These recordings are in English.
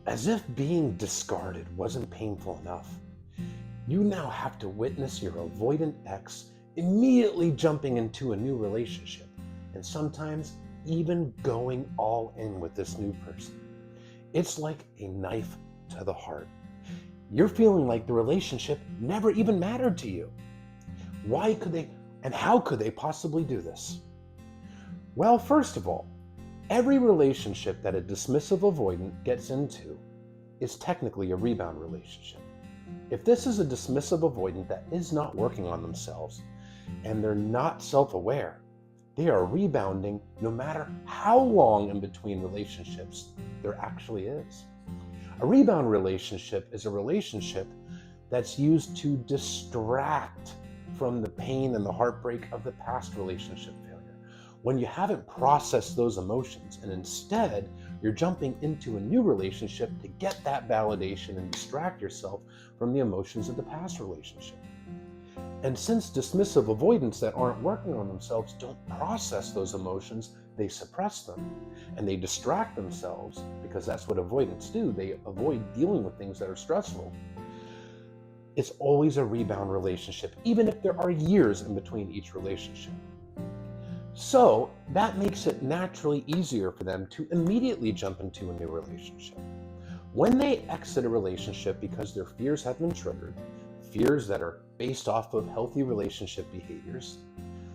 As if being discarded wasn't painful enough, you now have to witness your avoidant ex immediately jumping into a new relationship, and sometimes even going all in with this new person. It's like a knife to the heart. You're feeling like the relationship never even mattered to you. Why could they, and how could they possibly do this? Well, first of all, every relationship that a dismissive avoidant gets into is technically a rebound relationship. If this is a dismissive avoidant that is not working on themselves and they're not self-aware, they are rebounding no matter how long in between relationships there actually is. A rebound relationship is a relationship that's used to distract from the pain and the heartbreak of the past relationship failure. When you haven't processed those emotions and instead you're jumping into a new relationship to get that validation and distract yourself from the emotions of the past relationship. And since dismissive avoidants that aren't working on themselves don't process those emotions, they suppress them and they distract themselves, because that's what avoidants do. They avoid dealing with things that are stressful. It's always a rebound relationship, even if there are years in between each relationship. So that makes it naturally easier for them to immediately jump into a new relationship. When they exit a relationship because their fears have been triggered, fears that are based off of healthy relationship behaviors,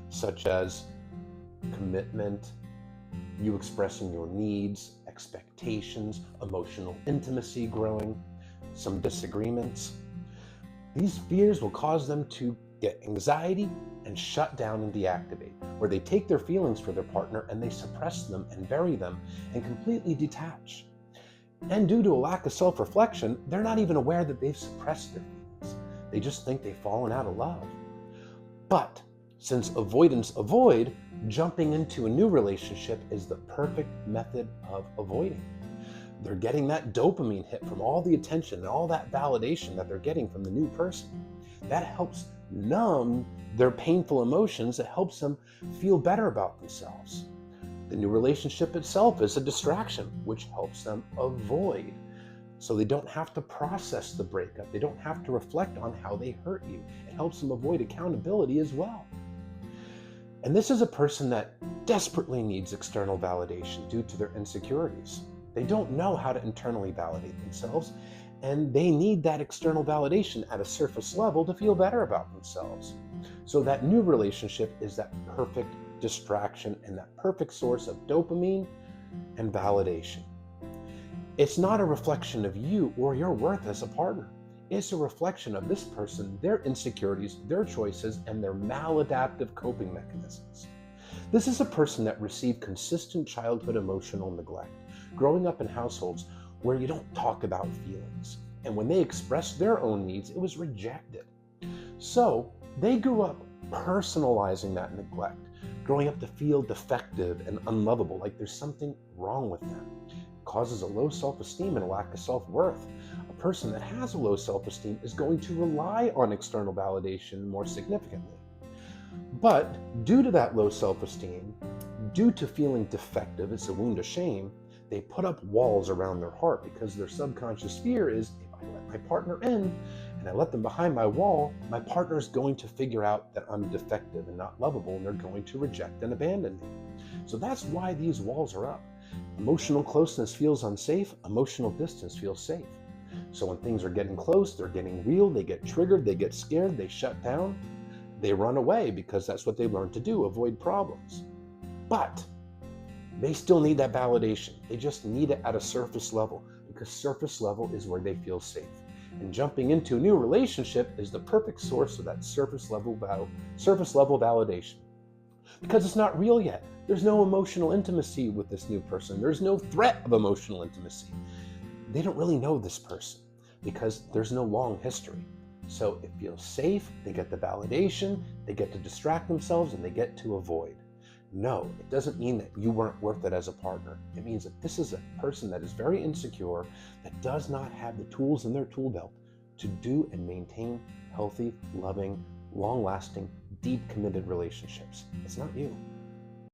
such as commitment, you expressing your needs, expectations, emotional intimacy growing, some disagreements, these fears will cause them to get anxiety and shut down and deactivate, where they take their feelings for their partner and they suppress them and bury them and completely detach. And due to a lack of self-reflection, they're not even aware that they've suppressed their feelings. They just think they've fallen out of love. But since avoidants avoid, jumping into a new relationship is the perfect method of avoiding. They're getting that dopamine hit from all the attention and all that validation that they're getting from the new person. That helps numb their painful emotions. It helps them feel better about themselves. The new relationship itself is a distraction, which helps them avoid. So they don't have to process the breakup. They don't have to reflect on how they hurt you. It helps them avoid accountability as well. And this is a person that desperately needs external validation due to their insecurities. They don't know how to internally validate themselves, and they need that external validation at a surface level to feel better about themselves. So that new relationship is that perfect distraction and that perfect source of dopamine and validation. It's not a reflection of you or your worth as a partner. It's a reflection of this person, their insecurities, their choices, and their maladaptive coping mechanisms. This is a person that received consistent childhood emotional neglect, growing up in households where you don't talk about feelings. And when they expressed their own needs, it was rejected. So they grew up personalizing that neglect, growing up to feel defective and unlovable, like there's something wrong with them. It causes a low self-esteem and a lack of self-worth. A person that has a low self-esteem is going to rely on external validation more significantly. But due to that low self-esteem, due to feeling defective, it's a wound of shame, they put up walls around their heart because their subconscious fear is, if I let my partner in and I let them behind my wall, my partner is going to figure out that I'm defective and not lovable, and they're going to reject and abandon me. So that's why these walls are up. Emotional closeness feels unsafe, emotional distance feels safe. So when things are getting close, they're getting real, they get triggered, they get scared, they shut down, they run away because that's what they learned to do, avoid problems. But they still need that validation. They just need it at a surface level, because surface level is where they feel safe. And jumping into a new relationship is the perfect source of that surface level validation. Because it's not real yet. There's no emotional intimacy with this new person. There's no threat of emotional intimacy. They don't really know this person because there's no long history. So it feels safe, they get the validation, they get to distract themselves, and they get to avoid. No, it doesn't mean that you weren't worth it as a partner. It means that this is a person that is very insecure, that does not have the tools in their tool belt to do and maintain healthy, loving, long-lasting, deep, committed relationships. It's not you.